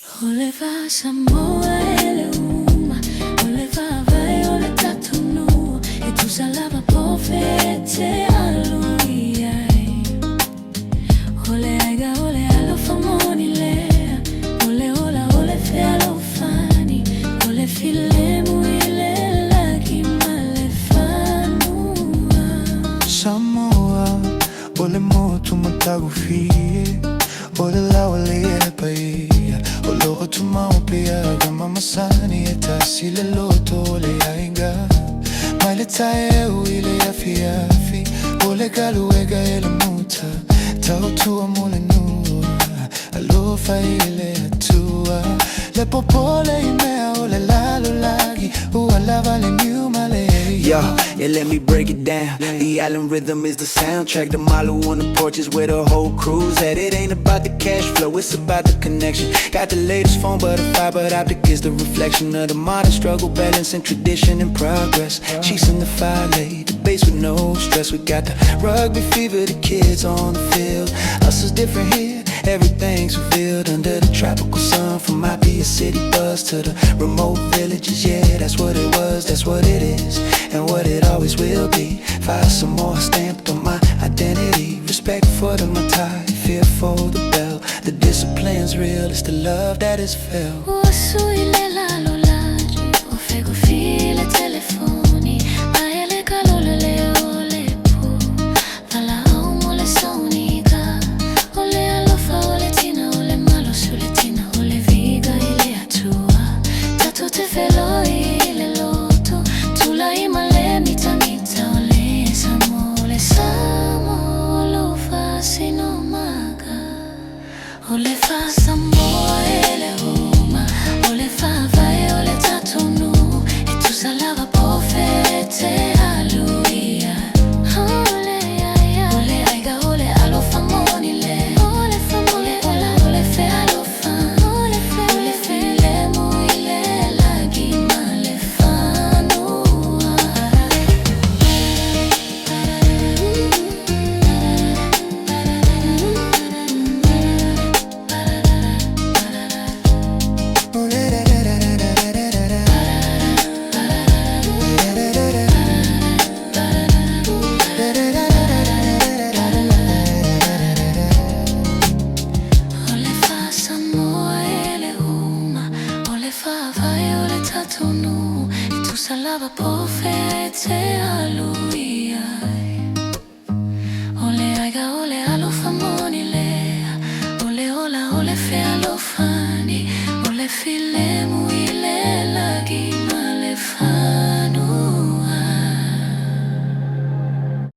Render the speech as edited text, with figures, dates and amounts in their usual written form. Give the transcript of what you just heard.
Ole Faasamoa ele uma, ole vai ole tatunu, e tu salava profete aluia. Ole aiga ole alo famoni lea, ole ola ole fe alo fani, ole filemu ile lagi male fanua. Samoa, ole motu matagu fie, ole la ole e paia. Olo tu maupia gama masani etasi le loto ole ainga mai le tae ile afi afi ole galuega ele muta tau tua mole nua alo fa ile atua le popole imea ole lalo lagi ua lava le new male. Yo, yeah, let me break it down. The island rhythm is the soundtrack. The Malu on the porch is where the whole crew's at. It ain't about the cash flow, it's about the connection. Got the latest phone, but the fiber optic is the reflection of the modern struggle, balancing tradition and progress. Chasing the fire late, the bass with no stress. We got the rugby fever, the kids on the field. Us is different here, everything's revealed under the tropical sun. From my be a city buzz to the remote villages. Yeah, that's what it was, that's what it is, and what it always will be. Faasamoa stamped on my identity. Respect for the matai, fear for the bell. The discipline's real, it's the love that is felt. Osu ile lalo lagi, ofego file telefoni, aele kalole le ole po, vala aumo le sonika, ole alofa ole tina ole malo sule tina ole viga ile atua, tatu te felo ile loto, tula imale mita mita ole samo lo fasino maga, ole Faasamoa ele uma, ole vai ole tatunu, e tu salava profete aluia. Ole aiga ole alo famoni le, ole ole fe alo fan, ole filemu ile lagi male fanua. Ole Faasamoa ele uma, ole vai ole tatunu, e tu salava profete aluia. Ole aiga ole alo famoni lea, ole ola ole fe alo fan.